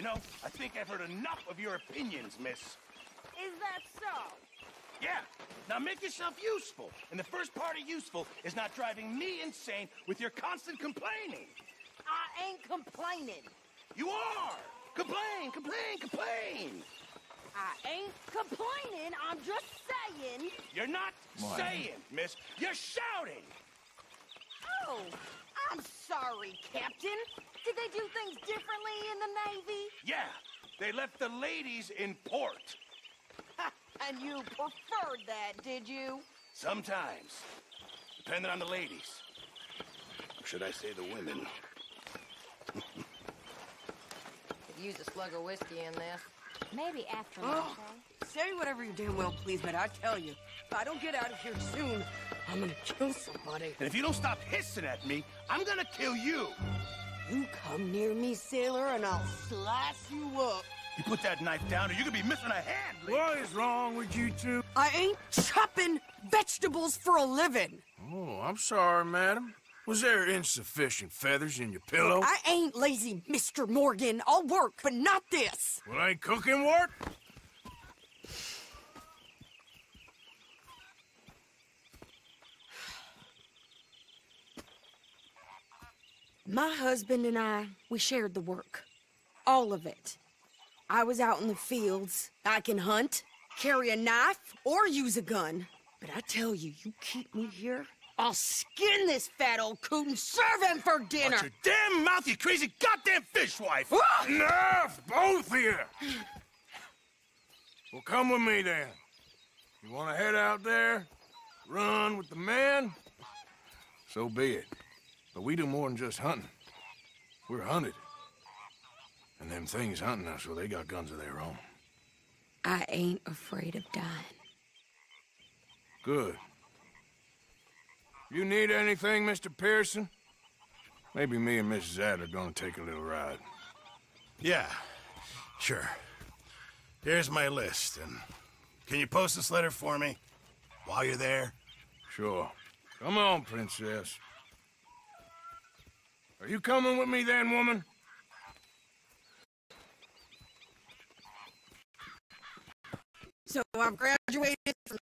know, I think I've heard enough of your opinions, miss. Is that so? Yeah. Now make yourself useful. And the first part of useful is not driving me insane with your constant complaining. I ain't complaining. You are! Complain, complain, complain! I ain't complaining. I'm just saying. You're not saying, miss. You're shouting! Oh, I'm sorry, Captain. Did they do things differently in the Navy? Yeah, they left the ladies in port. And you preferred that, did you? Sometimes. Depending on the ladies. Or should I say the women? Could use a slug of whiskey in this. Maybe after Oh, say whatever you damn well please, but I tell you, if I don't get out of here soon, I'm gonna kill somebody. And if you don't stop hissing at me, I'm gonna kill you. You come near me, sailor, and I'll slice you up. You put that knife down or you're gonna be missing a hand. What is wrong with you two? I ain't chopping vegetables for a living. Oh, I'm sorry, madam. Was there insufficient feathers in your pillow? I ain't lazy, Mr. Morgan. I'll work, but not this. Well, ain't cooking work? My husband and I, we shared the work. All of it. I was out in the fields. I can hunt, carry a knife, or use a gun. But I tell you, you keep me here, I'll skin this fat old coot and serve him for dinner. Watch your damn mouth, you crazy goddamn fishwife! Enough, both of you! Well, come with me, then. You want to head out there, run with the men? So be it. But we do more than just hunting. We're hunted. And them things hunting us, well, they got guns of their own. I ain't afraid of dying. Good. You need anything, Mr. Pearson? Maybe me and Mrs. Ad are gonna take a little ride. Yeah, sure. Here's my list, and can you post this letter for me while you're there? Sure. Come on, princess. Are you coming with me then, woman? So I've graduated from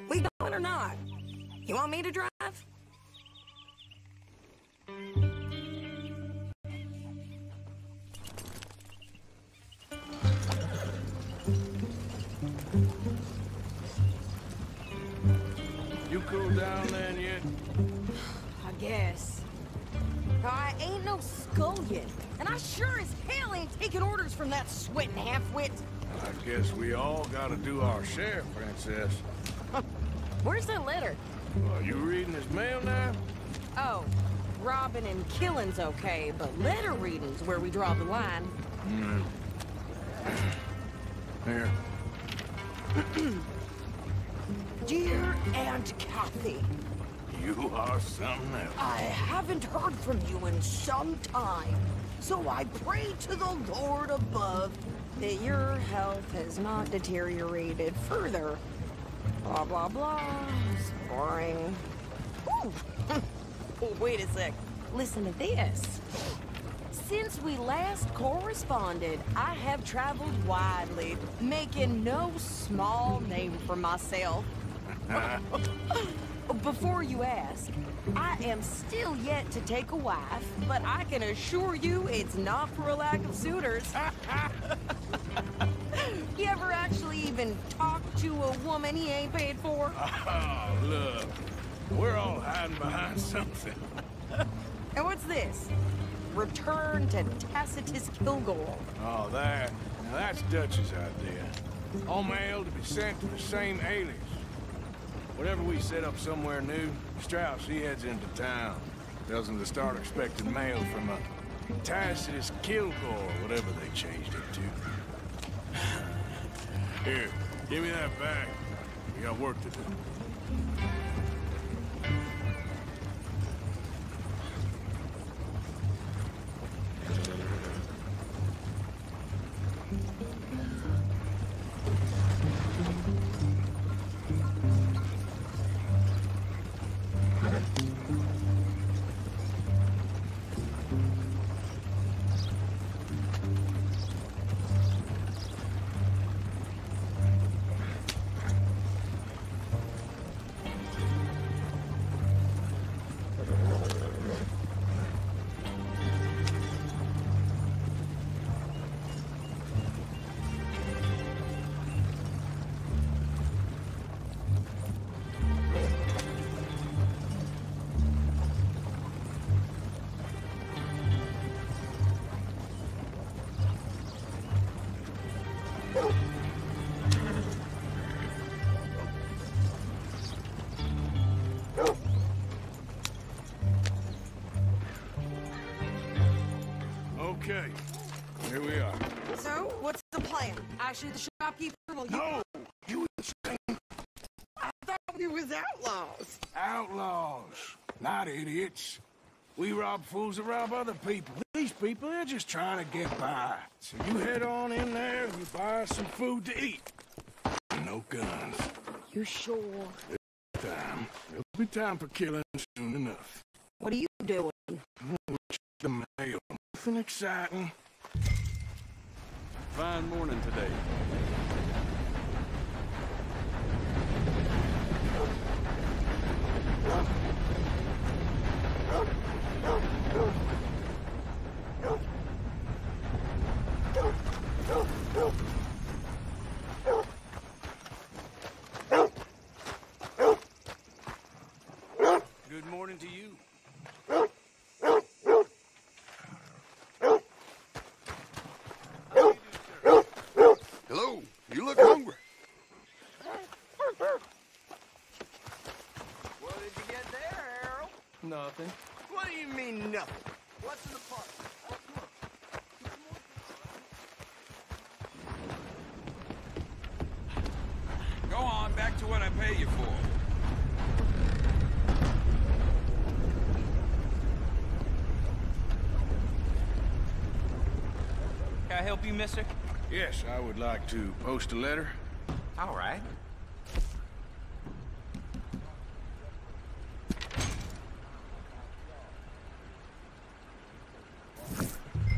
We going or not? You want me to drive? You cool down then yet? I guess. I ain't no scullion, and I sure as hell ain't taking orders from that sweating half-wit. I guess we all gotta do our share, princess. Where's that letter? Are you reading his mail now? Oh, robbing and killing's okay, but letter reading's where we draw the line. Here. Dear Aunt Kathy, You are something else. I haven't heard from you in some time, so I pray to the Lord above that your health has not deteriorated further. Blah, blah, blah. It's boring. Ooh. Oh, wait a sec. Listen to this. Since we last corresponded, I have traveled widely, making no small name for myself. Before you ask, I am still yet to take a wife, but I can assure you it's not for a lack of suitors. You ever actually even talk to a woman he ain't paid for? Oh, look. We're all hiding behind something. And what's this? Return to Tacitus Kilgore. Oh, that. Now that's Dutch's idea. All mail to be sent to the same alias. Whenever we set up somewhere new, Strauss, he heads into town. Tells them to start expecting mail from a Tacitus Kilgore, whatever they changed it to. Here, give me that back. We got work to do. Okay, here we are. So, what's the plan? I shoot the shopkeeper while you... No! You insane! I thought we was outlaws. Outlaws, not idiots. We rob fools that rob other people. These people, they're just trying to get by. So you head on in there and you buy us some food to eat. No guns. You sure? There'll be time for killing soon enough. What are you doing? The mail. Nothing exciting. Fine morning today. Good morning to you. Hello, you look hungry. What did you get there, Harold? Nothing. What do you mean, nothing? What's in the pot? Go on, back to what I pay you for. Can I help you, mister? Yes, I would like to post a letter. All right.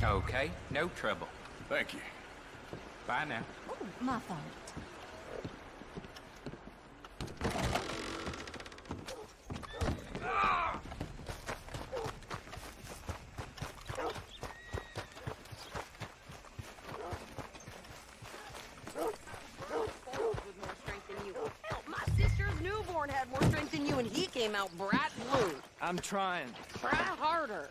Okay, no trouble. Thank you. Bye now. Oh, my fault. Had more strength than you, and he came out bright blue. I'm trying. Try harder.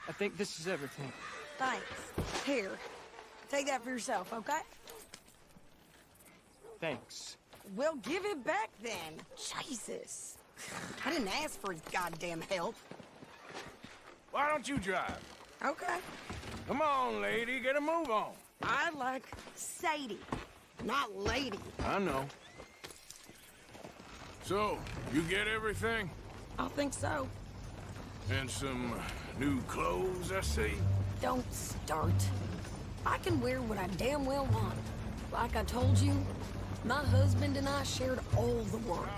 I think this is everything. Thanks. Here, take that for yourself, okay? Thanks. Well, give it back then. Jesus. I didn't ask for his goddamn help. Why don't you drive? Okay. Come on, lady, get a move on. I like Sadie, not lady. I know. So, you get everything? I think so. And some new clothes, I see? Don't start. I can wear what I damn well want. Like I told you, my husband and I shared all the work.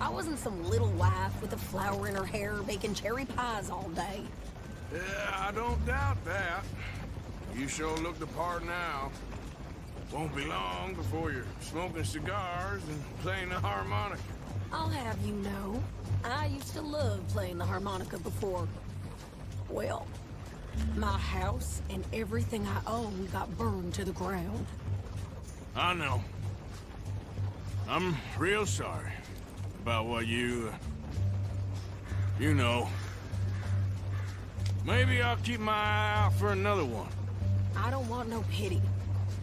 I wasn't some little wife with a flower in her hair baking cherry pies all day. Yeah, I don't doubt that. You sure look the part now. Won't be long before you're smoking cigars and playing the harmonica. I'll have you know, I used to love playing the harmonica before. Well, my house and everything I own got burned to the ground. I know. I'm real sorry about what you know. Maybe I'll keep my eye out for another one. I don't want no pity.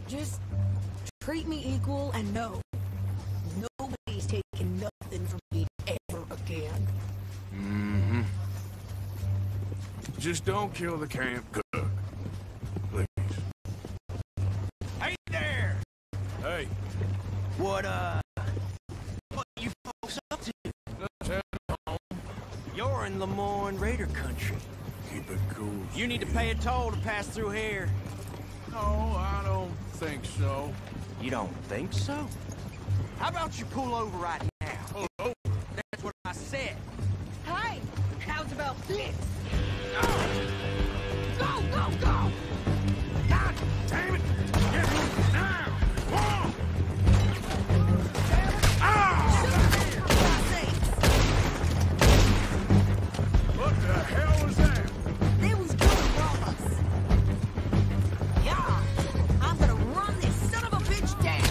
Just treat me equal and know nobody's taking nothing from me ever again. Mm-hmm. Just don't kill the camp cook, please. Hey there! Hey. What you folks up to? Let's head home. You're in Lemoyne Raider country. Keep it cool. You need to pay a toll to pass through here. No, I don't think so. You don't think so? How about you pull over right now? Pull over? That's what I said. Hey, how's about this? Go, go, go! God damn it! Get moving now! Whoa! What the hell was that? They was gonna rob us. Yeah, I'm gonna run this son of a bitch down.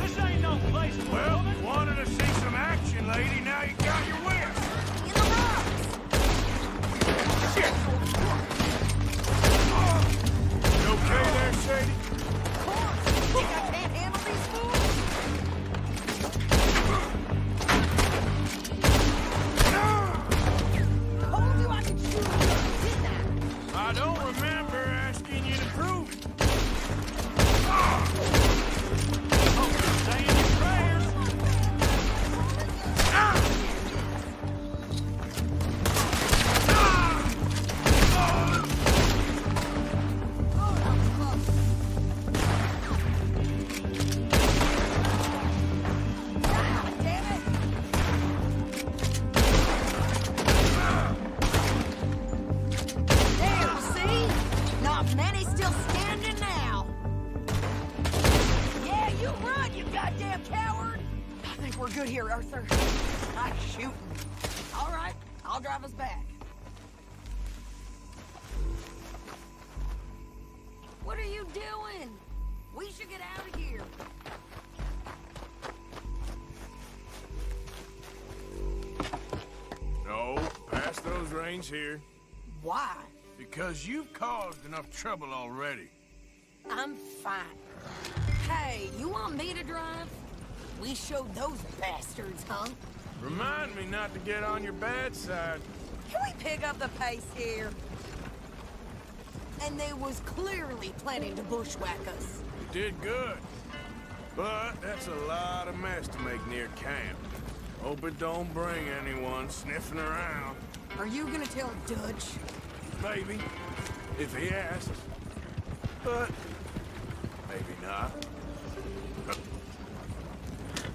This ain't no place for Well, I think we're good here, Arthur. Nice shooting. All right, I'll drive us back. What are you doing? We should get out of here. No, pass those reins here. Why? Because you've caused enough trouble already. I'm fine. Hey, you want me to drive? We showed those bastards, huh? Remind me not to get on your bad side. Can we pick up the pace here? And they was clearly planning to bushwhack us. You did good. But that's a lot of mess to make near camp. Hope it don't bring anyone sniffing around. Are you gonna tell Dutch? Maybe, if he asks. But maybe not.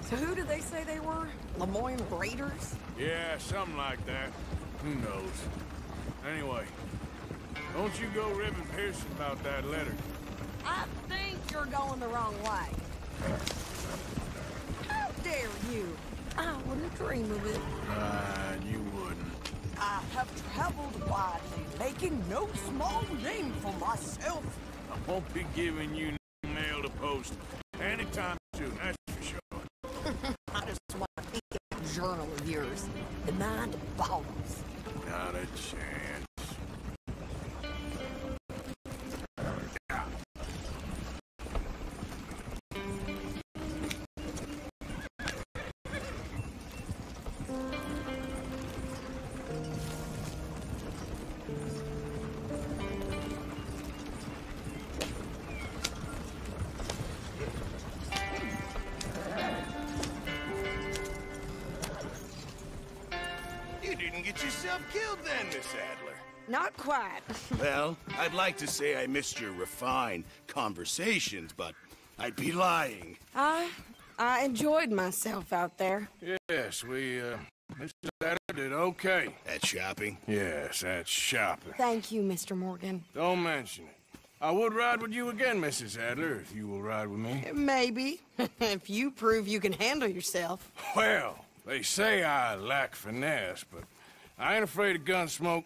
So who did they say they were? Lemoyne Raiders? Yeah, something like that. Who knows? Anyway, don't you go ribbing Pearson about that letter. I think you're going the wrong way. How dare you? I wouldn't dream of it. You wouldn't. I have traveled widely, making no small name for myself. I won't be giving you no mail to post anytime soon, that's for sure. I just want to pick that journal of yours. The mind boggles. Not a chance. You didn't get yourself killed then, Miss Adler. Not quite. Well, I'd like to say I missed your refined conversations, but I'd be lying. I enjoyed myself out there. Yes, Mr. Adler did okay. At shopping? Yes, that's shopping. Thank you, Mr. Morgan. Don't mention it. I would ride with you again, Mrs. Adler, if you will ride with me. Maybe. If you prove you can handle yourself. Well, they say I lack finesse, but I ain't afraid of gun smoke.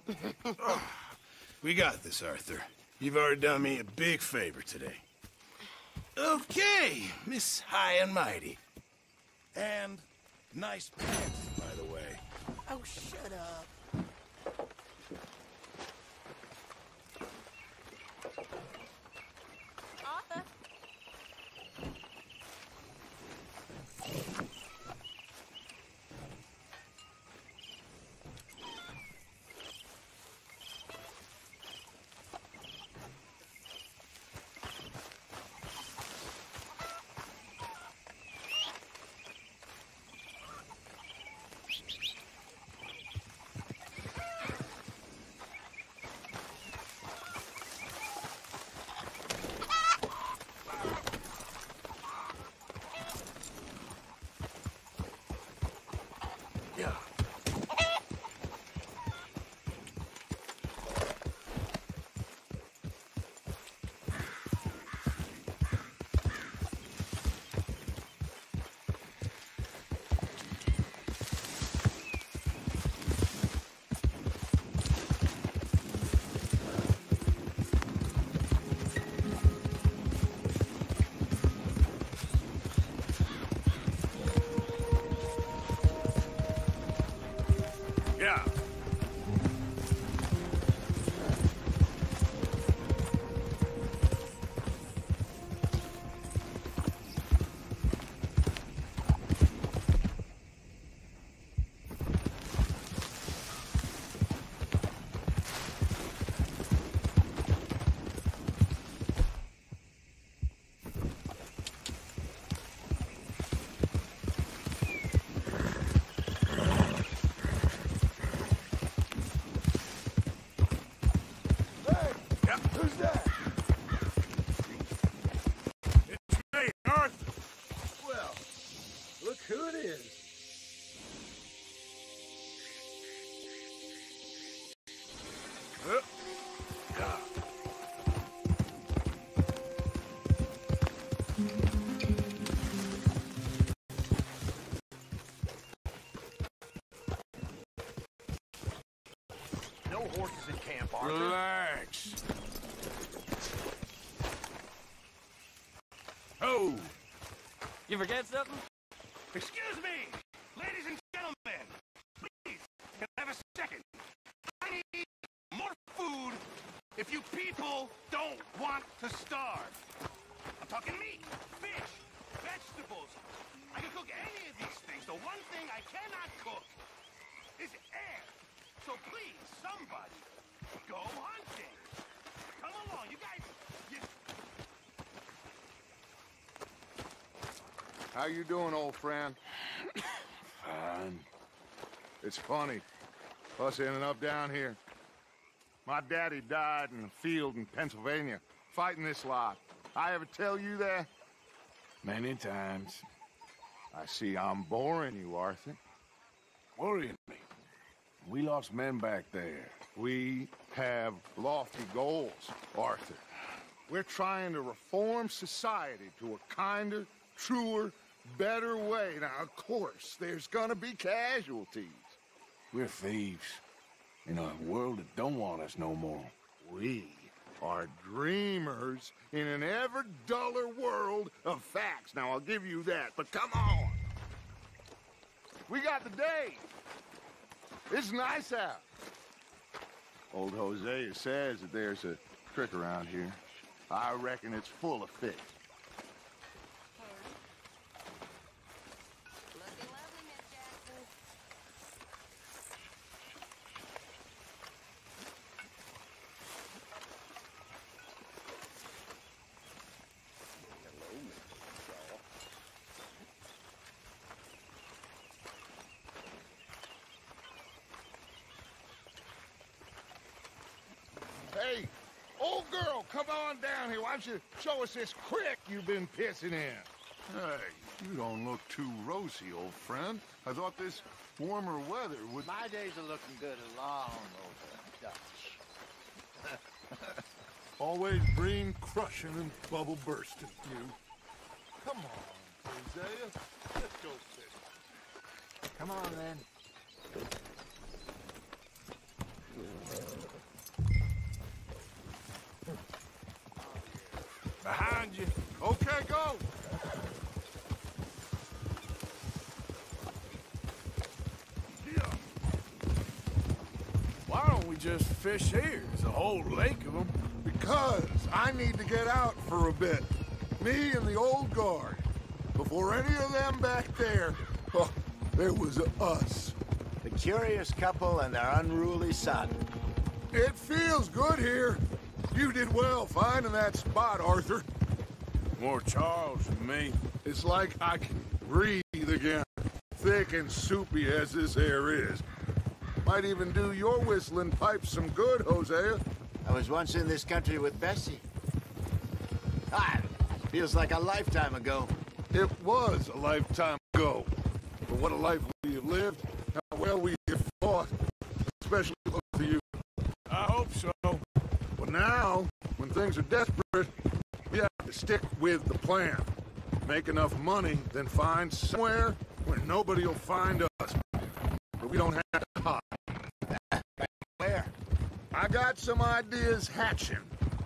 We got this, Arthur. You've already done me a big favor today. Okay, Miss High and Mighty. And nice pants, by the way. Oh, shut up. Arthur? Yeah. Yeah. Who's that? It's me, Arthur. Well, look who it is. no horses in camp, Arthur. Relax. Oh! You forget something? Excuse me, ladies and gentlemen. Please, can I have a second? I need more food if you people don't want to starve. I'm talking meat, fish, vegetables. I can cook any of these things. The one thing I cannot cook is air. So please, somebody, go hunting. Come along, you guys. How you doing, old friend? Fine. It's funny, us ending up down here. My daddy died in the field in Pennsylvania, fighting this lot. I ever tell you that? Many times. I see I'm boring you, Arthur. Worrying me. We lost men back there. We have lofty goals, Arthur. We're trying to reform society to a kinder, truer, better way. Now, of course, there's gonna be casualties. We're thieves. In a world that don't want us no more. We are dreamers in an ever duller world of facts. Now, I'll give you that, but come on. We got the day. It's nice out. Old Hosea says that there's a trick around here. I reckon it's full of fish. Looking lovely, Miss Jackson. Hey, old girl, come on down here. Why don't you show us this creek you've been pissing in? Hey, you don't look too rosy, old friend. I thought this warmer weather would... My days are looking good along over Dutch. Always green crushing and bubble bursting, you. Come on, Hosea. Let's go fishing. Come on, then. Behind you. Okay, go. Why don't we just fish here? There's a whole lake of them. Because I need to get out for a bit. Me and the old guard. Before any of them back there, oh, there was us. The curious couple and their unruly son. It feels good here. You did well finding that spot, Arthur. More Charles than me. It's like I can breathe again. Thick and soupy as this air is. Might even do your whistling pipes some good, Hosea. I was once in this country with Bessie. Ah, feels like a lifetime ago. It was a lifetime ago. But what a life we have lived. How well we have fought. Especially both of you. I hope so. But now, when things are desperate, we have to stick with the plan. Make enough money, then find somewhere where nobody will find us. But we don't have to hide. Where? I got some ideas hatching,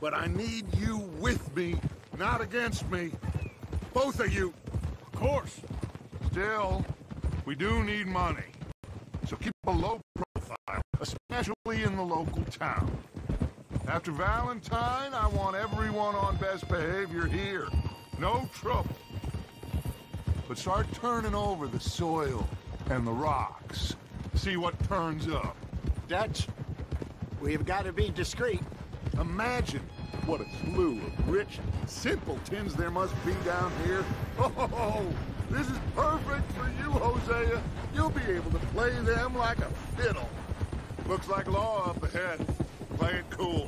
but I need you with me, not against me. Both of you. Of course. Still, we do need money. So keep a low profile, especially in the local town. After Valentine, I want everyone on best behavior here. No trouble. But start turning over the soil and the rocks. See what turns up. Dutch, we've got to be discreet. Imagine what a slew of rich simpletons there must be down here. Oh, this is perfect for you, Hosea. You'll be able to play them like a fiddle. Looks like law up ahead. Play it cool.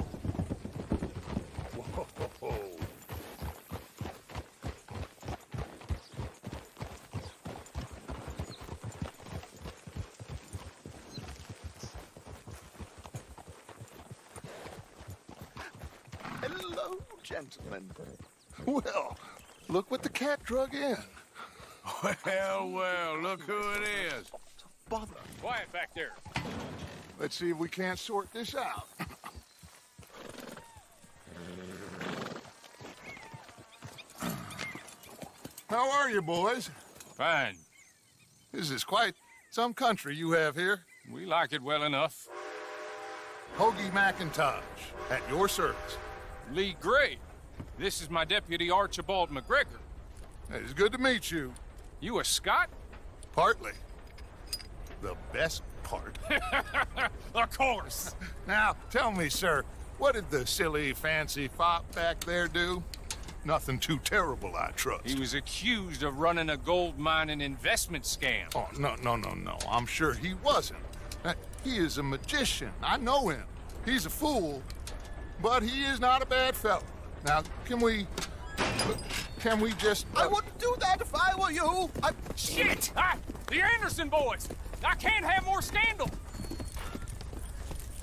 Whoa. Hello, gentlemen. Well, look what the cat drug in. Well, look who it is. Bother. Quiet back there. Let's see if we can't sort this out. How are you, boys? Fine. This is quite some country you have here. We like it well enough. Hoagie McIntosh, at your service. Lee Gray. This is my deputy Archibald McGregor. It's good to meet you. You a Scot? Partly. The best part. Of course. Now, tell me, sir, what did the silly, fancy fop back there do? Nothing too terrible, I trust. He was accused of running a gold mining investment scam. Oh, no. I'm sure he wasn't. He is a magician. I know him. He's a fool, but he is not a bad fellow. Now, can we just... I wouldn't do that if I were you. Shit! The Anderson boys! I can't have more scandal!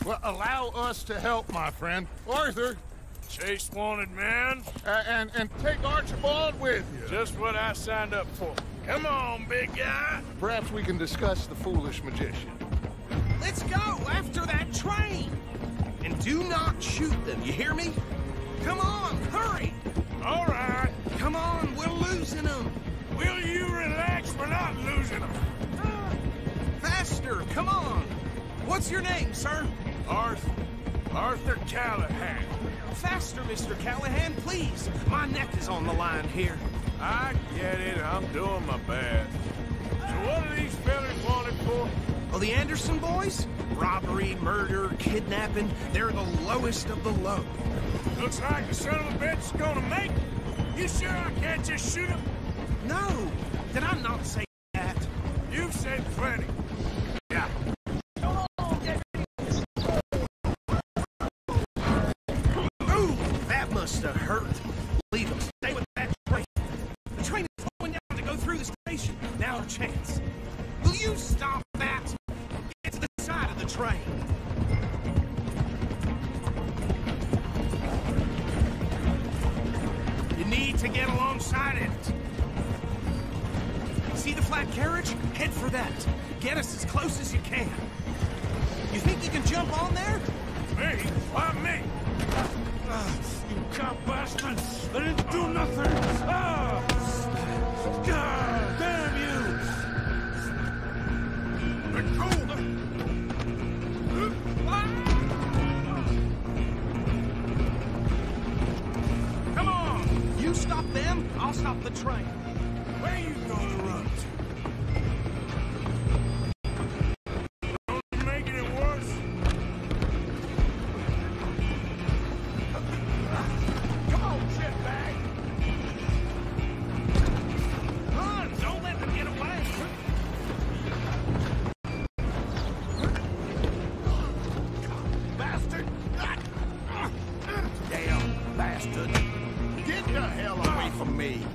Well, allow us to help, my friend. Arthur, Chase wanted man. and take Archibald with you. Just what I signed up for. Come on, big guy. Perhaps we can discuss the foolish magician. Let's go after that train. And do not shoot them, you hear me? Come on, hurry. All right. Come on, we're losing them. Will you relax? We're not losing them. Faster, come on. What's your name, sir? Arthur Callahan. Faster, Mr. Callahan, please. My neck is on the line here. I get it. I'm doing my best. So what are these fellas wanted for? Well, the Anderson boys? Robbery, murder, kidnapping. They're the lowest of the low. Looks like the son of a bitch is gonna make it. You sure I can't just shoot him? No. Did I not say that? You've said plenty. Yeah. Ooh, that must have hurt. Leave them. Stay with that train. The train is going down to go through the station. Now a chance. Will you stop that? Get to the side of the train. You need to get alongside it. See the flat carriage? Head for that. Get us as close as you can. You think you can jump on there? Me? Why me? You cop bastard! I didn't do nothing! God damn you! Let go! Come on! You stop them, I'll stop the train. Where you gonna run to? Don't making it worse. Come on, shitbag! Run! Don't let them get away! Bastard! Damn bastard! Get the hell away from me!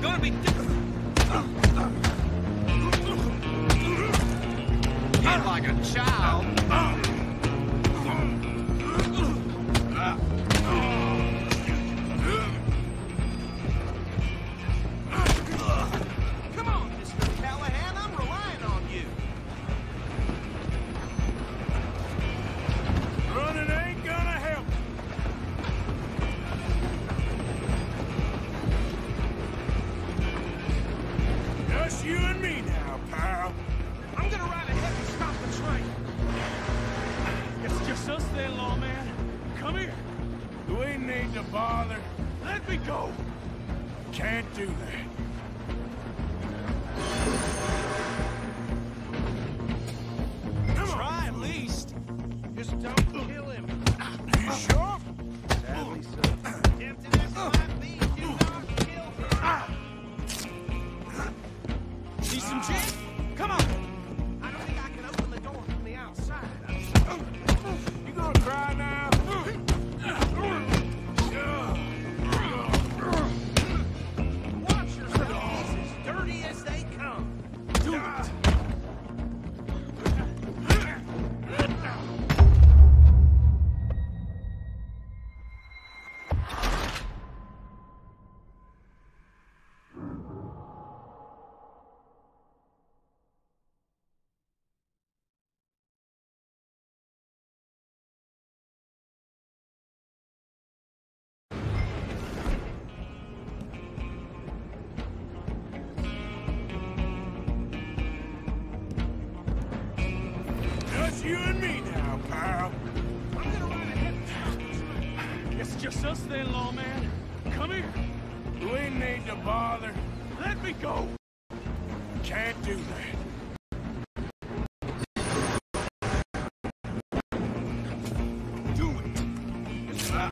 Gonna be get like a child. Come on, Mr. Callahan, I'm relying on you. Running ain't gonna help. Just you and me now, pal. I'm gonna ride ahead and stop the train. It's just us then, lawman. Come here. We need to bother. Let me go. Can't do that. Come on. Try at least. Just don't kill him. You sure? Sadly so. Tempted as it might be, do not kill him. See some gin? Come on. I don't think I can open the door from the outside. You gonna cry now? Watch yourself. He's as dirty as they come. Do it. you and me now, pal. I'm gonna ride ahead. Guess it's just us then, lawman. Come here. We need to bother. Let me go. Can't do that. Do it. You sure?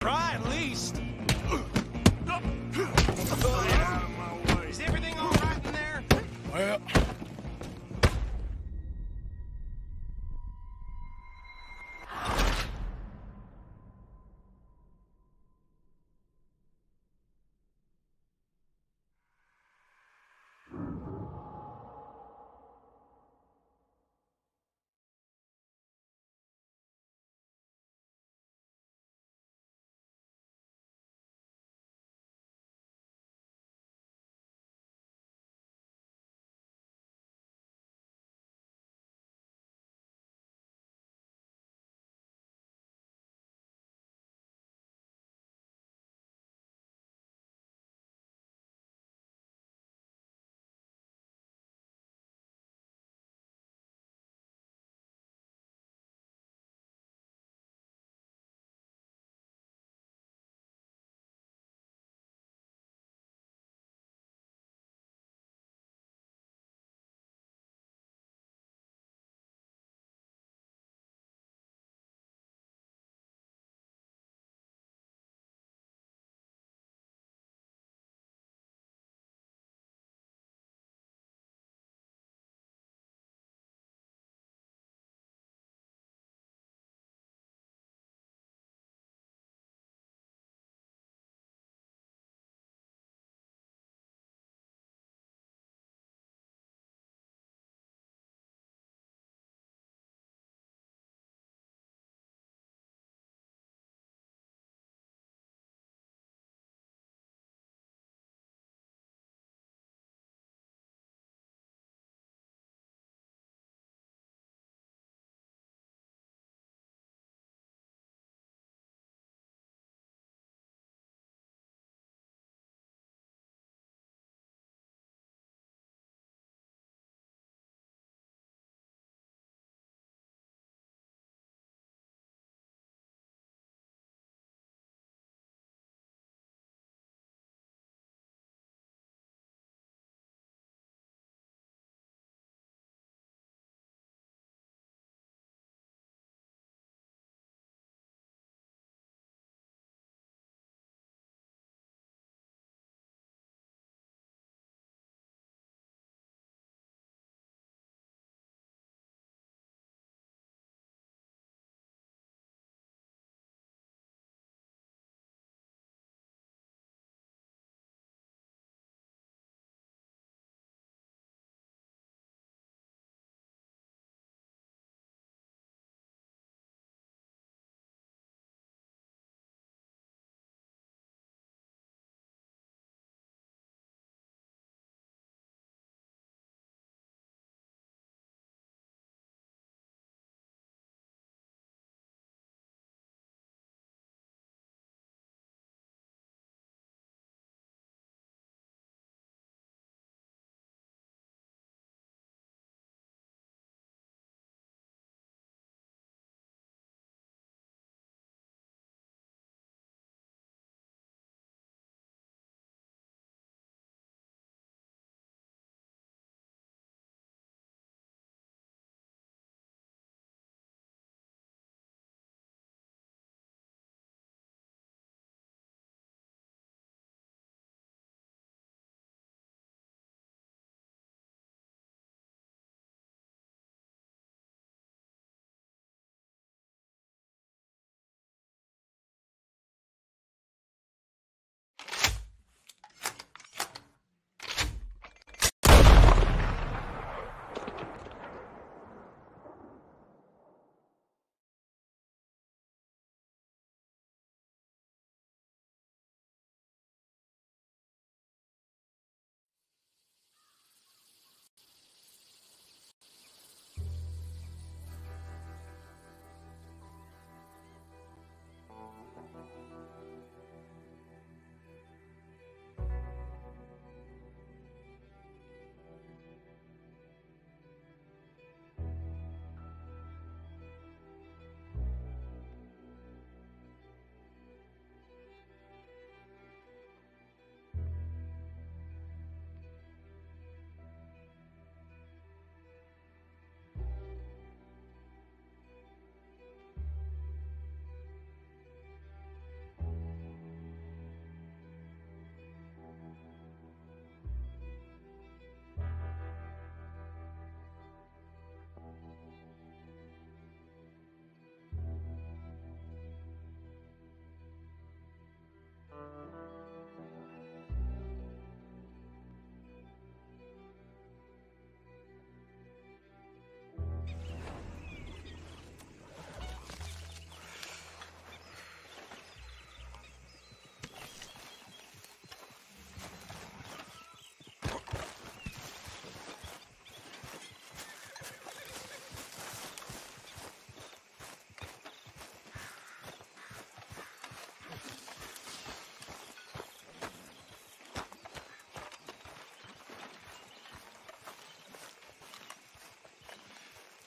Try at least. Get out of my way. Is everything all right in there? Well...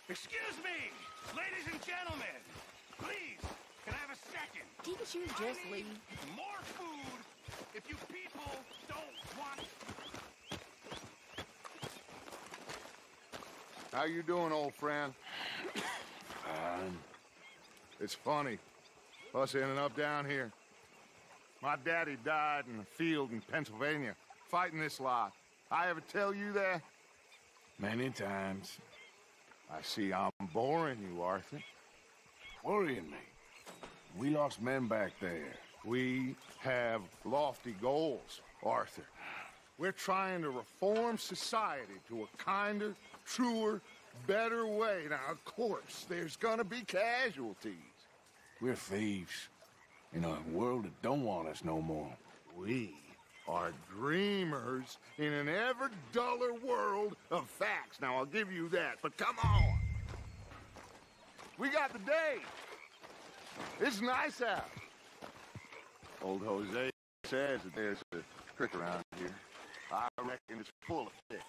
Excuse me, ladies and gentlemen. Please, can I have a second? Didn't you just I need leave? more food if you people don't want... How you doing, old friend? It's funny, us ending up down here. My daddy died in the field in Pennsylvania, fighting this lot. I ever tell you that? Many times. I see I'm boring you, Arthur. Worrying me. We lost men back there. We have lofty goals, Arthur. We're trying to reform society to a kinder, truer, better way. Now, of course, there's gonna be casualties. We're thieves in a world that don't want us no more. We are dreamers in an ever duller world of facts. Now, I'll give you that, but come on. We got the day. It's nice out. Old Jose says that there's a trick around here. I reckon it's full of fish.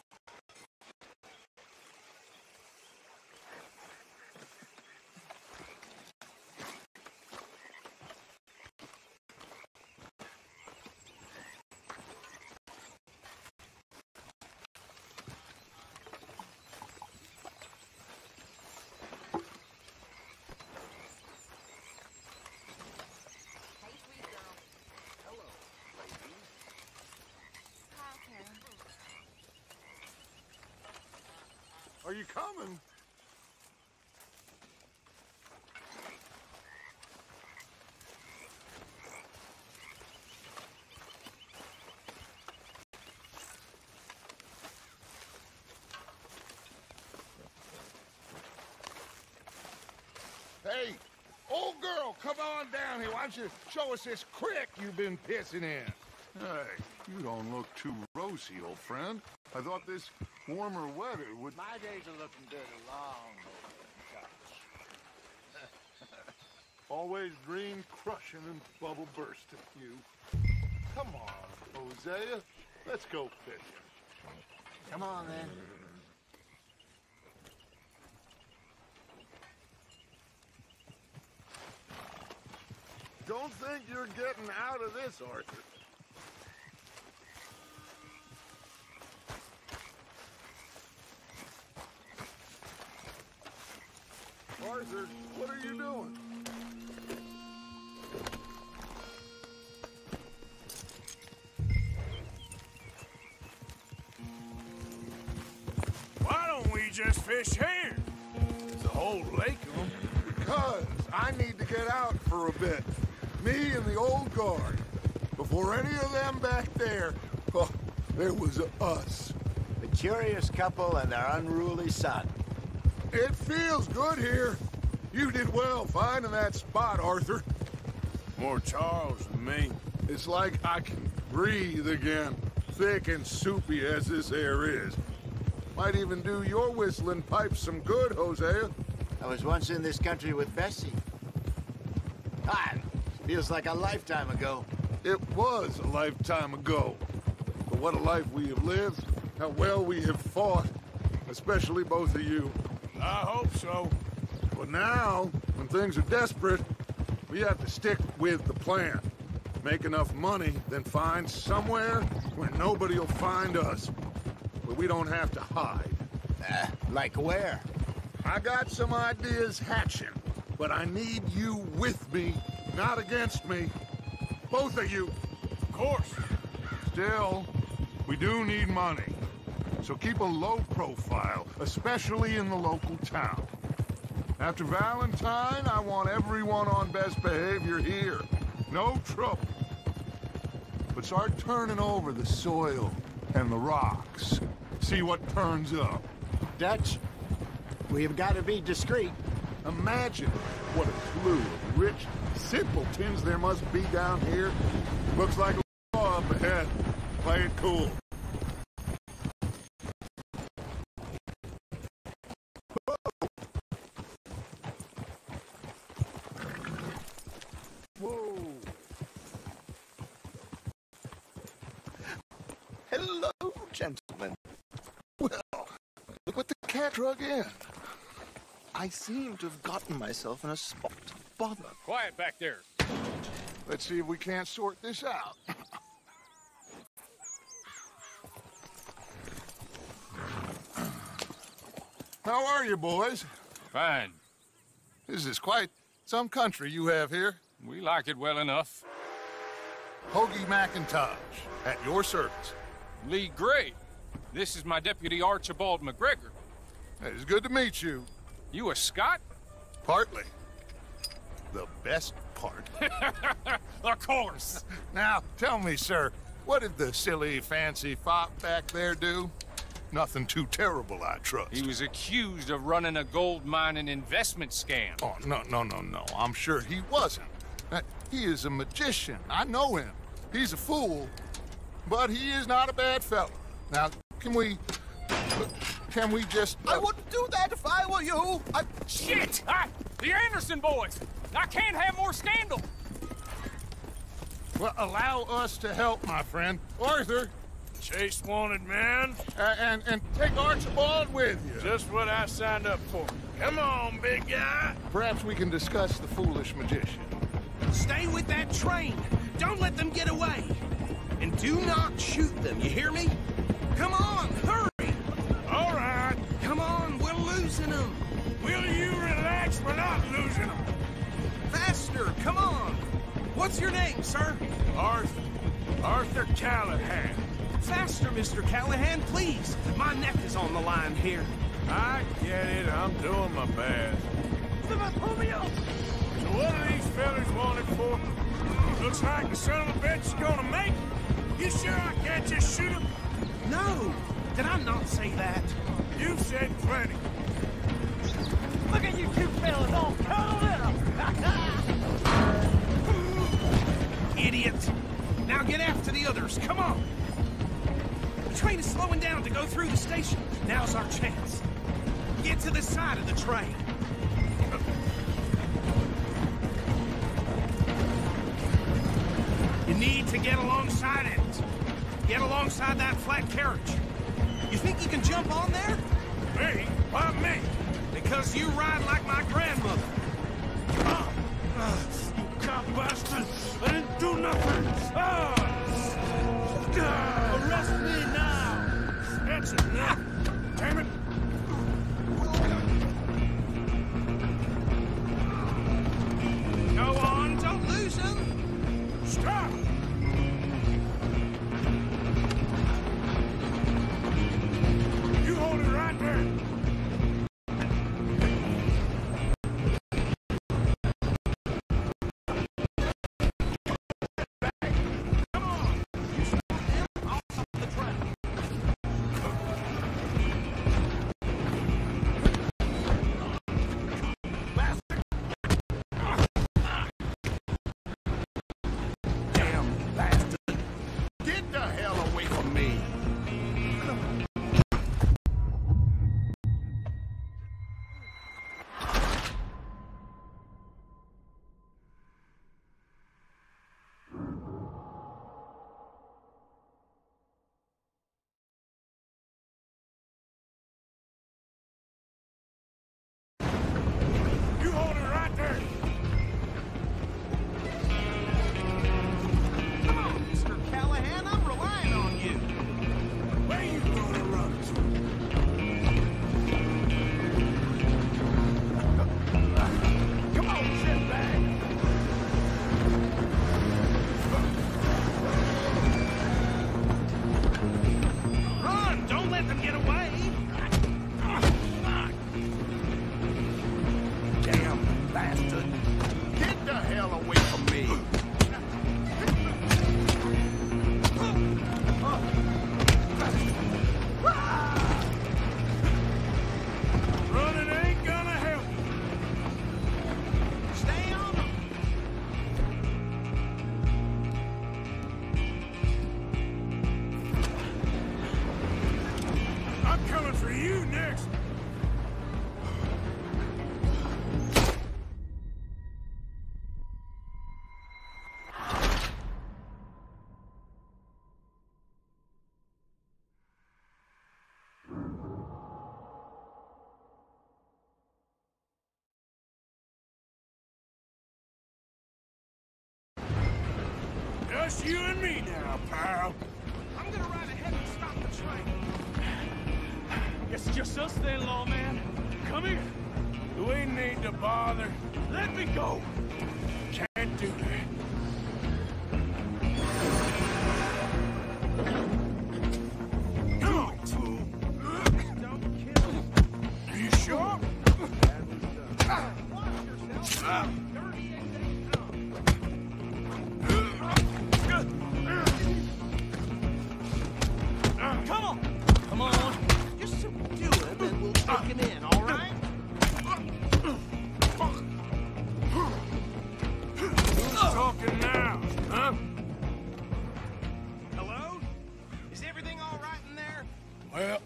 Are you coming? Hey, old girl, come on down here. Why don't you show us this creek you've been pissing in? Hey, you don't look too rosy, old friend. I thought this warmer weather would... My days are looking good along. Always dream crushing and bubble bursting, you. Come on, Hosea. Let's go fishing. Come on, then. Don't think you're getting out of this, Arthur. Arthur, what are you doing? Why don't we just fish here? There's a whole lake of them. Because I need to get out for a bit. Me and the old guard. Before any of them back there, oh, there was us. The curious couple and their unruly son. It feels good here. You did well finding that spot, Arthur. More Charles than me. It's like I can breathe again, thick and soupy as this air is. Might even do your whistling pipes some good, Hosea. I was once in this country with Bessie. Feels like a lifetime ago. It was a lifetime ago. But what a life we have lived. How well we have fought. Especially both of you. I hope so. But now, when things are desperate, we have to stick with the plan. Make enough money, then find somewhere where nobody will find us. Where we don't have to hide. Like where? I got some ideas hatching, but I need you with me, not against me. Both of you. Of course. Still, we do need money. So keep a low profile, especially in the local town. After Valentine, I want everyone on best behavior here. No trouble. But start turning over the soil and the rocks. See what turns up. Dutch, we've got to be discreet. Imagine what a slew of rich simpletons there must be down here. Looks like a law up ahead. Play it cool. Whoa. Hello, gentlemen. Well, look what the cat drug in. I seem to have gotten myself in a spot of bother. Quiet back there. Let's see if we can't sort this out. How are you, boys? Fine. This is quite some country you have here. We like it well enough. Hoagie McIntosh, at your service. Lee Gray. This is my deputy Archibald McGregor. It's good to meet you. You a Scot? Partly. The best part. Of course. Now, tell me, sir, what did the silly, fancy fop back there do? Nothing too terrible, I trust. He was accused of running a gold mining investment scam. Oh, no. I'm sure he wasn't. He is a magician. I know him. He's a fool, but he is not a bad fellow. Now, can we just... I wouldn't do that if I were you. Shit! The Anderson boys! I can't have more scandal! Well, allow us to help, my friend. Arthur! Chase wanted man. And take Archibald with you. Just what I signed up for. Come on, big guy. Perhaps we can discuss the foolish magician. Stay with that train. Don't let them get away. And do not shoot them, you hear me? Come on, hurry! All right. Come on, we're losing them. Will you relax? We're not losing them. Faster, come on. What's your name, sir? Arthur Callahan. Faster, Mr. Callahan, please. My neck is on the line here. I get it. I'm doing my best. So what are these fellas wanted for? Looks like the son of a bitch is gonna make it. You sure I can't just shoot him? No. Did I not say that? You said plenty. Look at you two fellas all cuddled up. Idiot. Now get after the others. Come on. The train is slowing down to go through the station. Now's our chance. Get to the side of the train. You need to get alongside it. Get alongside that flat carriage. You think you can jump on there? Me? Why me? Because you ride like my grandmother. You cop bastard! I didn't do nothing! Arrest me now! That's enough! Damn it! Go on, don't lose him! Stop! You hold it right there! Just you and me now, pal. I'm gonna ride ahead and stop the train. It's just us then, lawman. Come here. Do we need to bother? Let me go. Can't do that. Come on, fool. Don't kill him. Are you sure? Watch yourself. Dirty as they come. Come on. Come on. Just subdue him and we'll take him in, all right? Who's talking now, huh? Hello? Is everything all right in there? Well,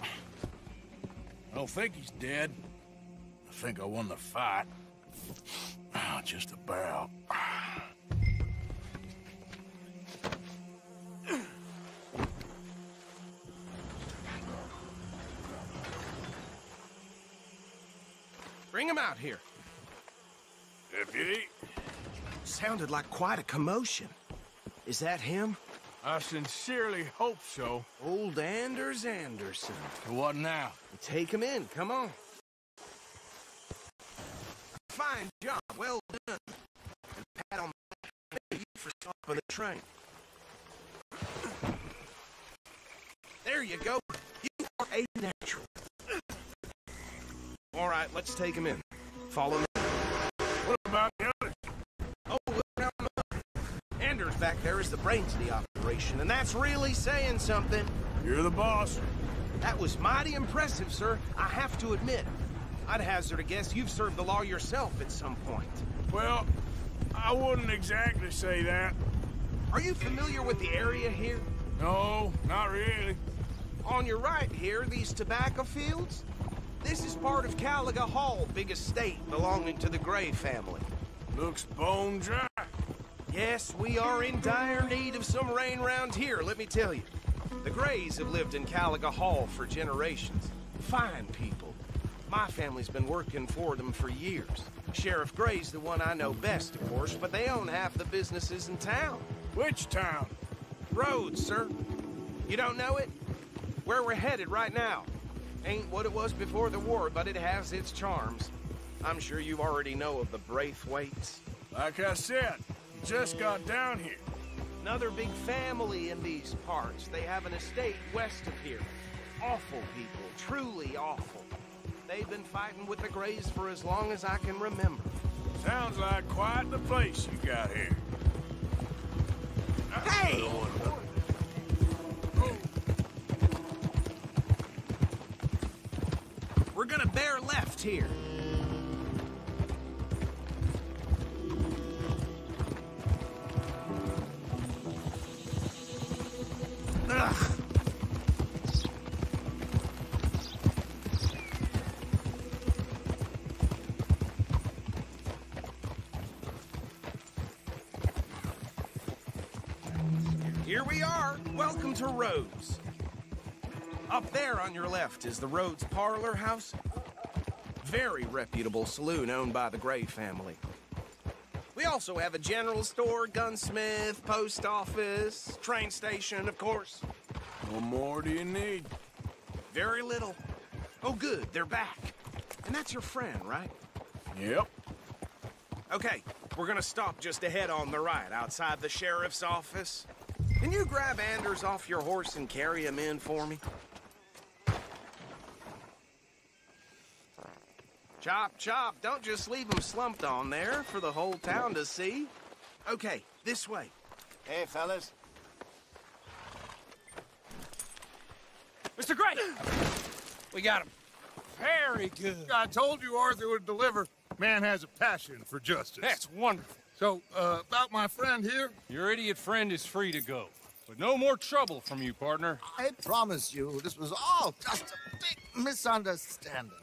I don't think he's dead. I think I won the fight. Just about. Bring him out here. Deputy, Sounded like quite a commotion. Is that him? I sincerely hope so. Old Anders Anderson. What now? Take him in, come on. Fine job, well done. And pat on the back for stopping the train. There you go. You are a natural. All right, let's take him in. Follow me. What about the others? Oh, look down the Anders back there is the brains of the operation, and that's really saying something. You're the boss. That was mighty impressive, sir. I have to admit. I'd hazard a guess you've served the law yourself at some point. Well, I wouldn't exactly say that. Are you familiar with the area here? No, not really. On your right here, these tobacco fields? This is part of Caliga Hall, big estate belonging to the Gray family. Looks bone dry. Yes, we are in dire need of some rain round here, let me tell you. The Grays have lived in Caliga Hall for generations. Fine people. My family's been working for them for years. Sheriff Gray's the one I know best, of course, but they own half the businesses in town. Which town? Rhodes, sir. You don't know it? Where we're headed right now. Ain't what it was before the war, but it has its charms. I'm sure you already know of the Braithwaites. Like I said, you just got down here. Another big family in these parts. They have an estate west of here. Awful people, truly awful. They've been fighting with the Grays for as long as I can remember. Sounds like quite the place you got here. Hey! We're gonna bear left here. Ugh. Here we are. Welcome to Rhodes. Up there on your left is the Rhodes Parlor House. Very reputable saloon owned by the Gray family. We also have a general store, gunsmith, post office, train station, of course. What more do you need? Very little. Oh, good, they're back. And that's your friend, right? Yep. Okay, we're gonna stop just ahead on the right, outside the sheriff's office. Can you grab Anders off your horse and carry him in for me? Chop, chop, don't just leave him slumped on there for the whole town to see. Okay, this way. Hey, fellas. Mr. Gray! We got him. Very good. I told you Arthur would deliver. Man has a passion for justice. That's wonderful. So, about my friend here? Your idiot friend is free to go. But no more trouble from you, partner. I promise you, this was all just a big misunderstanding.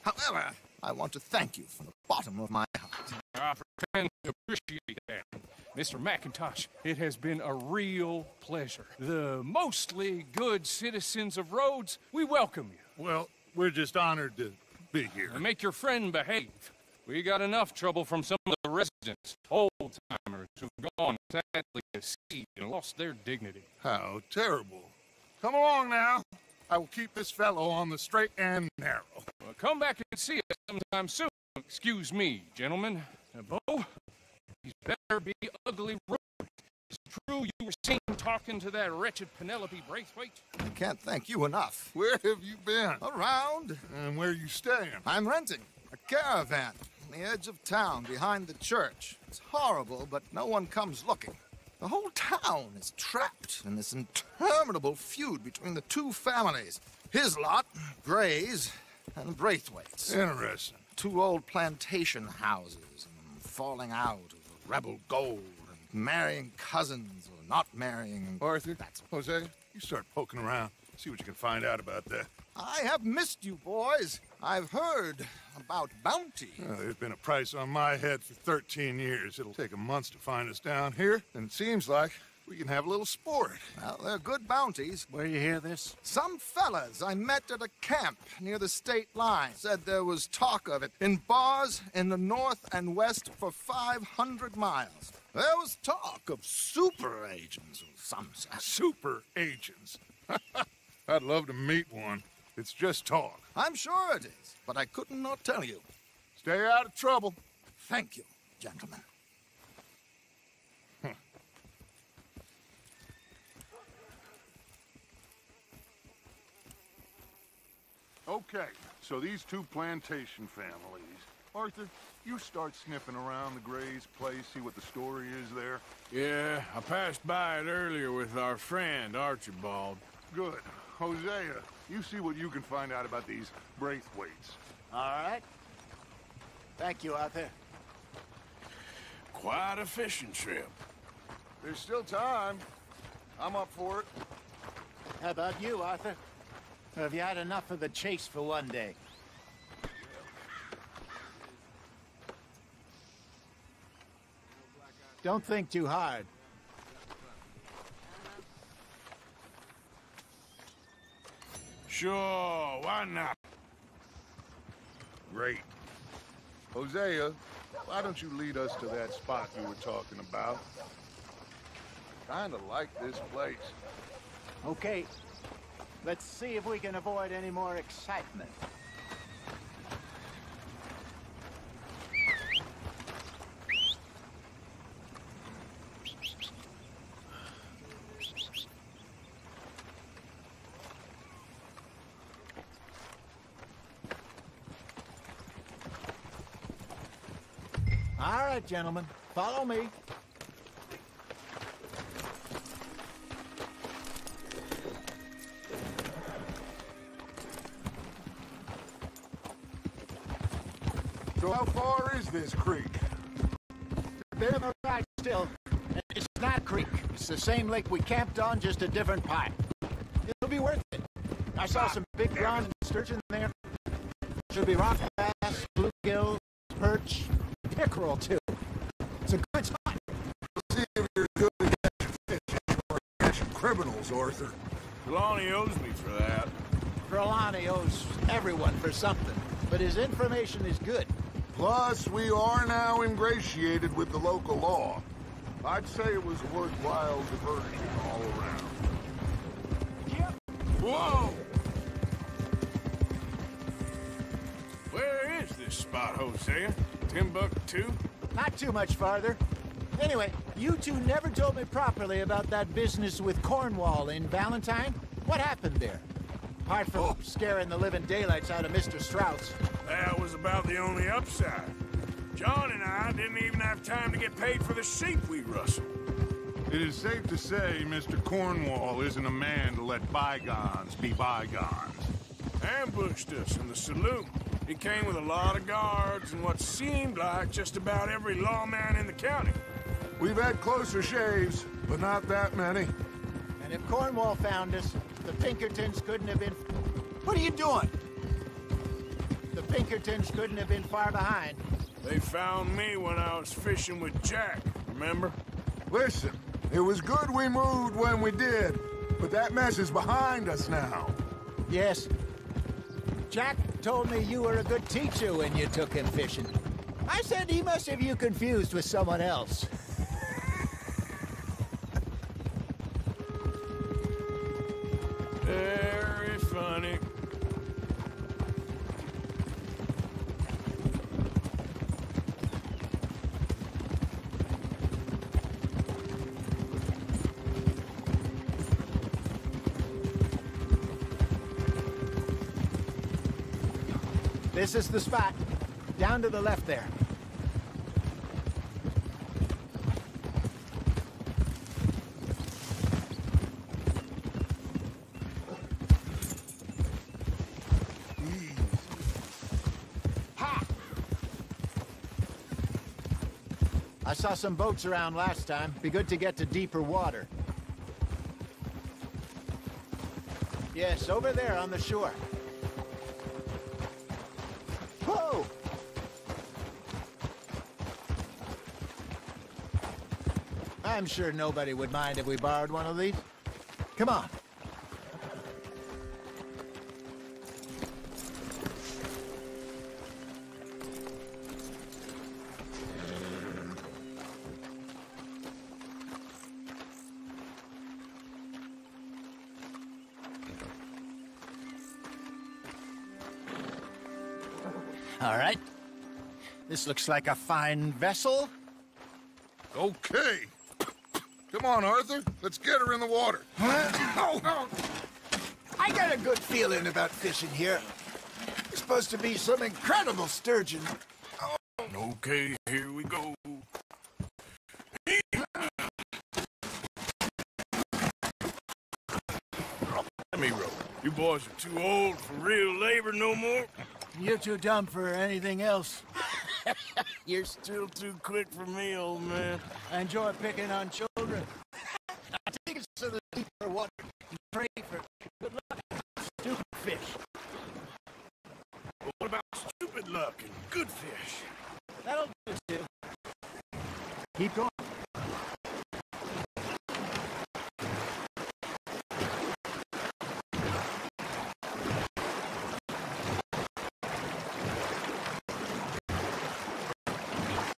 However, I want to thank you from the bottom of my heart. I pretend to appreciate that. Mr. McIntosh, it has been a real pleasure. The mostly good citizens of Rhodes, we welcome you. Well, we're just honored to be here. And make your friend behave. We got enough trouble from some of the residents, old-timers who've gone sadly to seed and lost their dignity. How terrible. Come along now. I will keep this fellow on the straight and narrow. Well, come back and see us sometime soon. Excuse me, gentlemen. Bo, he's better be ugly rude. It's true you were seen talking to that wretched Penelope Braithwaite? I can't thank you enough. Where have you been? Around. And where are you staying? I'm renting a caravan on the edge of town behind the church. It's horrible, but no one comes looking. The whole town is trapped in this interminable feud between the two families. His lot, Gray's, and Braithwaite's. Interesting. Two old plantation houses, and falling out over rebel gold, and marrying cousins or not marrying. And Arthur, Jose, you start poking around. See what you can find out about that. I have missed you, boys. I've heard about bounty. There's been a price on my head for 13 years. It'll take a month to find us down here, and it seems like we can have a little sport. Well, they're good bounties. Where you hear this? Some fellas I met at a camp near the state line said there was talk of it in bars in the north and west for 500 miles. There was talk of super agents or some such. Super agents? I'd love to meet one. It's just talk. I'm sure it is, but I couldn't not tell you. Stay out of trouble. Thank you, gentlemen. Okay, so these two plantation families. Arthur, you start sniffing around the Gray's place, see what the story is there. Yeah, I passed by it earlier with our friend, Archibald. Good. Hosea, you see what you can find out about these Braithwaites. All right. Thank you, Arthur. Quite a fishing trip. There's still time. I'm up for it. How about you, Arthur? Or have you had enough of the chase for one day? Don't think too hard. Sure, why not? Great. Hosea, why don't you lead us to that spot you were talking about? Kinda like this place. Okay. Let's see if we can avoid any more excitement. All right, gentlemen, follow me. So how far is this creek? A bit of a ride still. It's not a creek. It's the same lake we camped on, just a different part. It'll be worth it. I saw some big ground sturgeon there. Should be rock bass, bluegills, perch, pickerel too. It's a good spot. Let's see if you're good at catching fish or catching criminals, Arthur. Trelawney owes me for that. Trelawney owes everyone for something, but his information is good. Plus, we are now ingratiated with the local law. I'd say it was a worthwhile diversion all around. Yep. Whoa! Where is this spot, Hosea? Timbuktu? Not too much farther. Anyway, you two never told me properly about that business with Cornwall in Valentine. What happened there? Apart from scaring the living daylights out of Mr. Strauss. That was about the only upside. John and I didn't even have time to get paid for the sheep we rustled. It is safe to say Mr. Cornwall isn't a man to let bygones be bygones. Ambushed us in the saloon. He came with a lot of guards and what seemed like just about every lawman in the county. We've had closer shaves, but not that many. And if Cornwall found us, the Pinkertons couldn't have been... What are you doing? The Pinkertons couldn't have been far behind. They found me when I was fishing with Jack, remember? Listen, it was good we moved when we did, but that mess is behind us now. Yes. Jack told me you were a good teacher when you took him fishing. I said he must have you confused with someone else. Very funny. This is the spot. Down to the left there. Ha! I saw some boats around last time. Be good to get to deeper water. Yes, over there on the shore. Whoa! I'm sure nobody would mind if we borrowed one of these. Come on. All right. This looks like a fine vessel. Okay. Come on, Arthur. Let's get her in the water. Oh. I got a good feeling about fishing here. It's supposed to be some incredible sturgeon. Okay, here we go. Let me row. You boys are too old for real labor no more. You're too dumb for anything else. You're still too quick for me, old man. I enjoy picking on children. I take us to the deeper water and pray for good luck and stupid fish. But what about stupid luck and good fish? That'll do too. Keep going.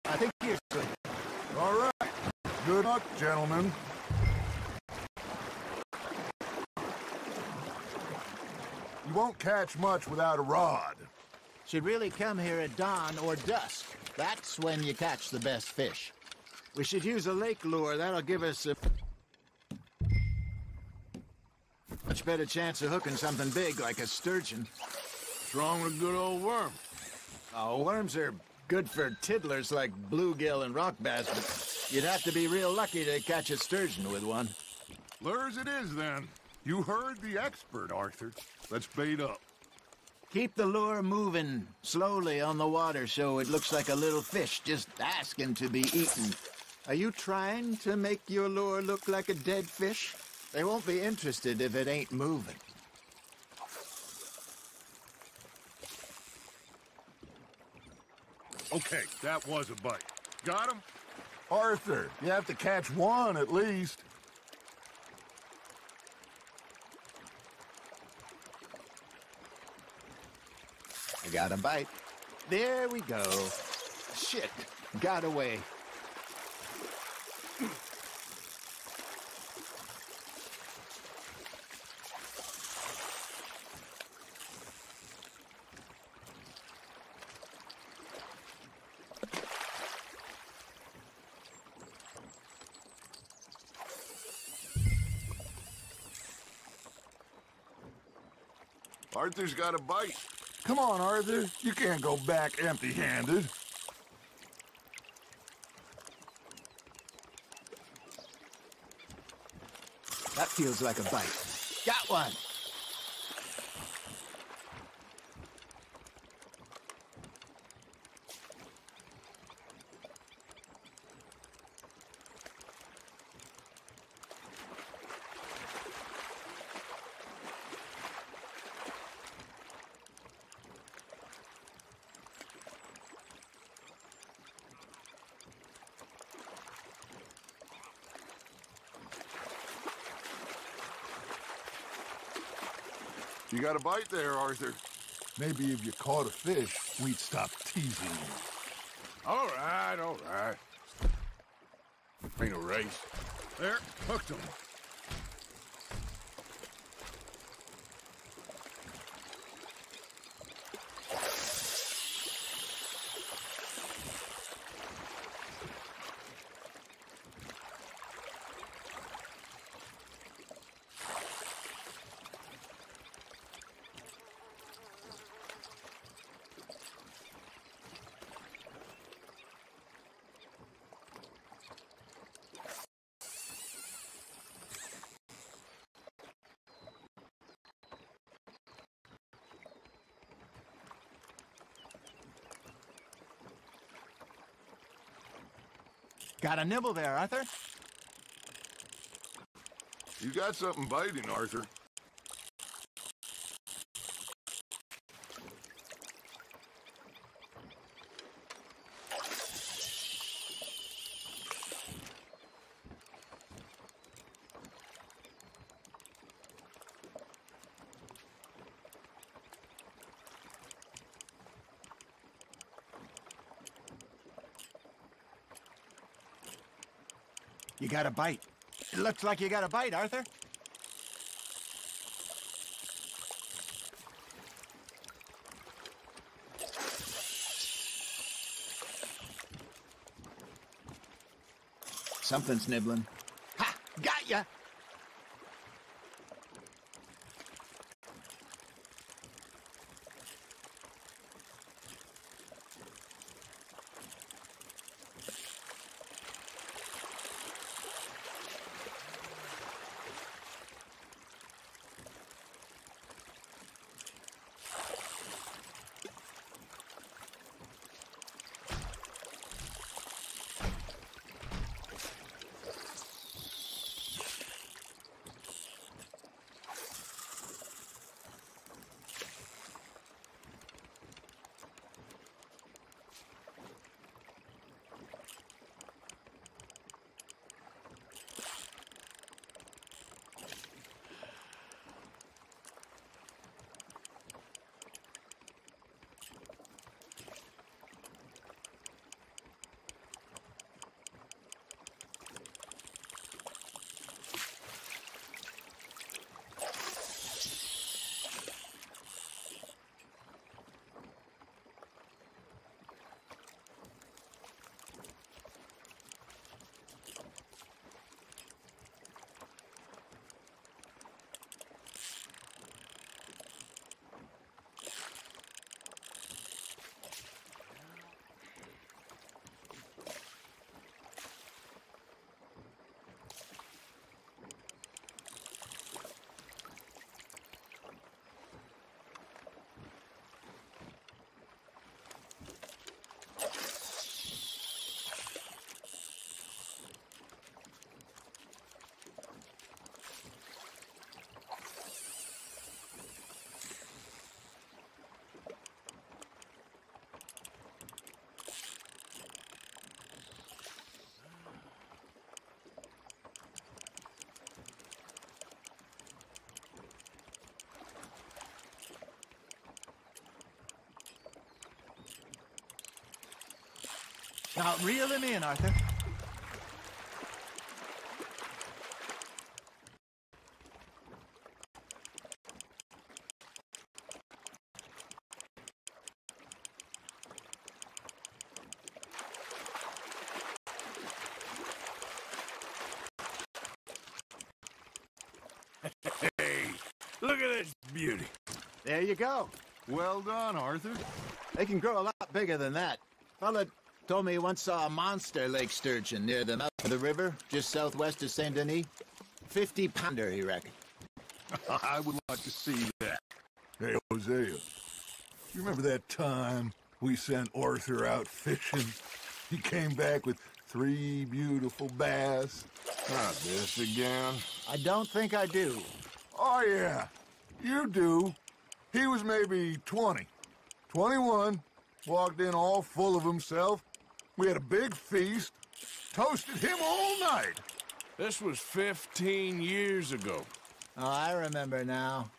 I think you're good. All right. Good luck, gentlemen. You won't catch much without a rod. Should really come here at dawn or dusk. That's when you catch the best fish. We should use a lake lure. That'll give us a much better chance of hooking something big like a sturgeon. What's wrong with a good old worm? Oh, worms are good for tiddlers like bluegill and rock bass, but you'd have to be real lucky to catch a sturgeon with one. Lures it is, then. You heard the expert, Arthur. Let's bait up. Keep the lure moving slowly on the water so it looks like a little fish just asking to be eaten. Are you trying to make your lure look like a dead fish? They won't be interested if it ain't moving. Okay, that was a bite. Got him? Arthur, you have to catch one at least. I got a bite. There we go. Shit, got away. Arthur's got a bite. Come on, Arthur. You can't go back empty-handed. That feels like a bite. Got one. You got a bite there, Arthur. Maybe if you caught a fish, we'd stop teasing you. All right, all right. Ain't a race. There, hooked him. Got a nibble there, Arthur? You got something biting, Arthur. You got a bite. It looks like you got a bite, Arthur. Something's nibbling. Ha! Got ya! Now reel him in, Arthur. Hey, look at this beauty. There you go. Well done, Arthur. They can grow a lot bigger than that. Fella told me he once saw a monster lake sturgeon near the mouth of the river, just southwest of Saint Denis. 50-pounder, he reckoned. I would like to see that. Hey, Hosea, you remember that time we sent Arthur out fishing? He came back with 3 beautiful bass. Not this again. I don't think I do. Oh, yeah, you do. He was maybe 20, 21, walked in all full of himself. We had a big feast, toasted him all night. This was 15 years ago. Oh, I remember now.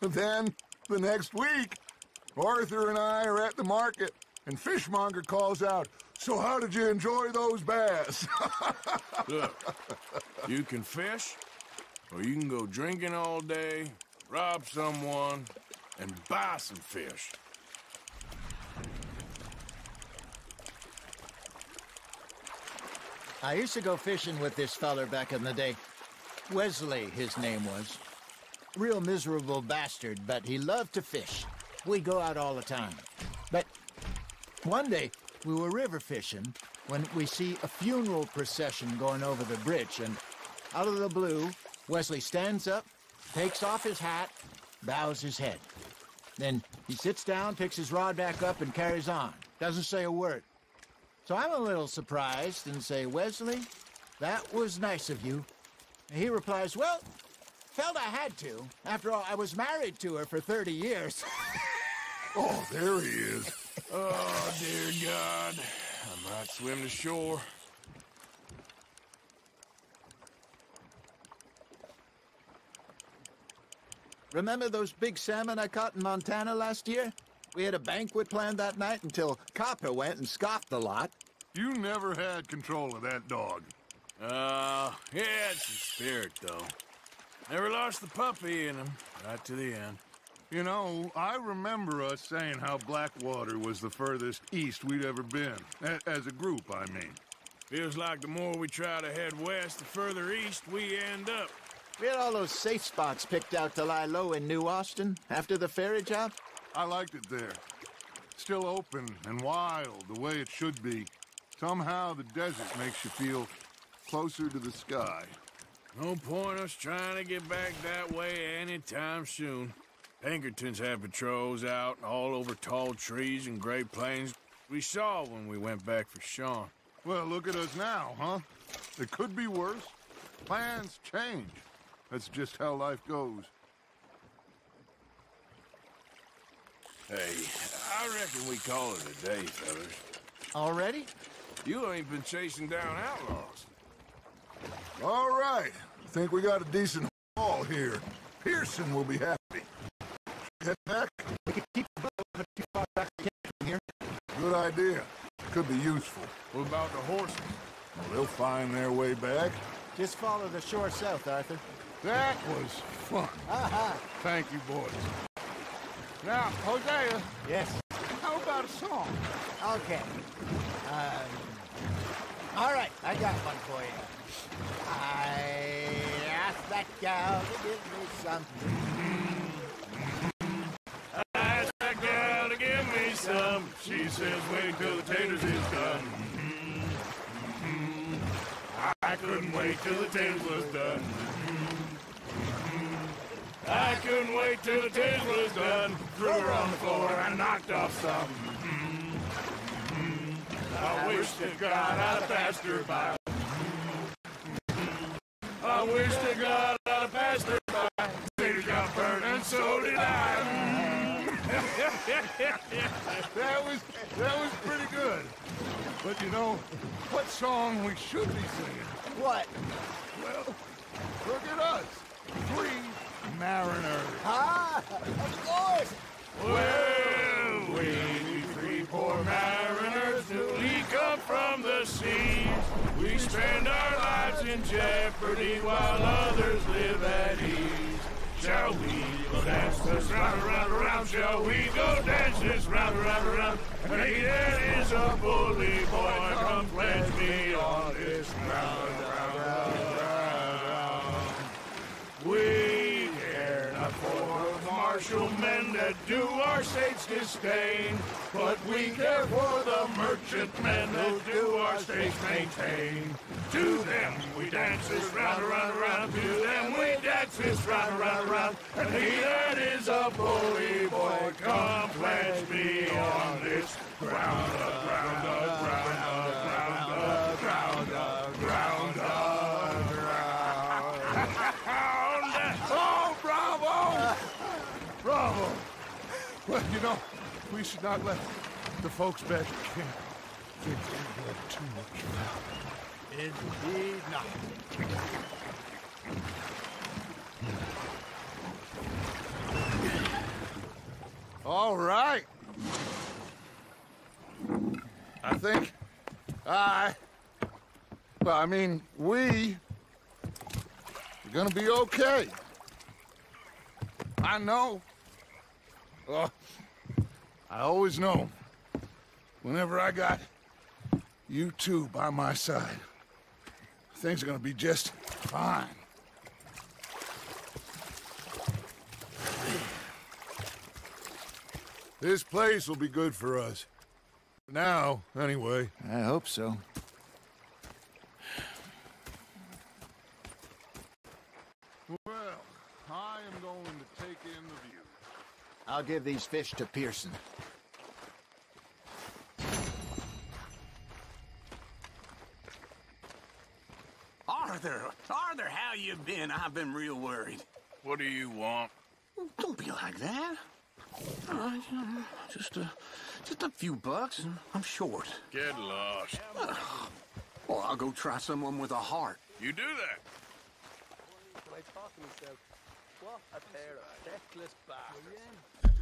Then, the next week, Arthur and I are at the market, and Fishmonger calls out, So how did you enjoy those bass? Look, you can fish, or you can go drinking all day, rob someone, and buy some fish. I used to go fishing with this feller back in the day. Wesley, his name was. Real miserable bastard, but he loved to fish. We'd go out all the time. But one day, we were river fishing when we see a funeral procession going over the bridge, and out of the blue, Wesley stands up, takes off his hat, bows his head. Then he sits down, picks his rod back up, and carries on. Doesn't say a word. So I'm a little surprised and say, Wesley, that was nice of you. And he replies, well, felt I had to. After all, I was married to her for 30 years. Oh, there he is. Oh, dear God. I might swim to shore. Remember those big salmon I caught in Montana last year? We had a banquet planned that night until Copper went and scoffed the lot. You never had control of that dog. He had some spirit, though. Never lost the puppy in him, right to the end. You know, I remember us saying how Blackwater was the furthest east we'd ever been. As a group, I mean. Feels like the more we try to head west, the further east we end up. We had all those safe spots picked out to lie low in New Austin after the ferry job. I liked it there. Still open and wild, the way it should be. Somehow the desert makes you feel closer to the sky. No point us trying to get back that way anytime soon. Pinkertons had patrols out all over tall trees and Great Plains. We saw when we went back for Sean. Well, look at us now, huh? It could be worse. Plans change. That's just how life goes. Hey, I reckon we call it a day, fellas. Already? You ain't been chasing down outlaws. All right. Think we got a decent haul here. Pearson will be happy. Head back? We could keep the boat too far back from here. Good idea. Could be useful. What about the horses? Well, they'll find their way back. Just follow the shore south, Arthur. That was fun. Aha! Thank you, boys. Now, Hosea, Yes. how about a song? Okay. All right, I got one for you. I asked that gal to give me something. I asked that gal to give me some. She says, wait till the taters is done. I couldn't wait till the taters was done. I couldn't wait till the taters was done. Threw her on the floor and knocked off some. I wish to God I'd passed her by. I wish to God I'd passed her by. Taters got burned and so did I. That was pretty good. But you know, what song we should be singing? What? Well, look at us. 3 mariners. Ah, of course. Well, we 3 poor mariners newly come from the seas. We spend our lives in jeopardy while others live at ease. Shall we go dance this round, around, around? Shall we go dance this round, around, around? Hey, that is a bully boy. Come pledge me on this ground, round, round, round. We care not for martial men that do our state's disdain, but we care for the merchant men that do our state's maintain. To them we dance this round, around, around. To them we dance this round, around, around. And he that is a bully boy, come pledge me on this ground, ground, ground, ground, ground, ground, ground. Oh, bravo! Bravo! Well, you know, we should not let the folks back at camp think we had too much fun. Indeed not. All right. I think Well, I mean, we're gonna be okay. I know. Oh, I always know. Whenever I got you two by my side, things are gonna be just fine. This place will be good for us. For now, anyway. I hope so. Well, I am going to take in the view. I'll give these fish to Pearson. Arthur, how you been? I've been real worried. What do you want? Don't be like that. Just a few bucks, and I'm short. Get lost. Well, I'll go try someone with a heart. You do that. What a pair of feckless bastards.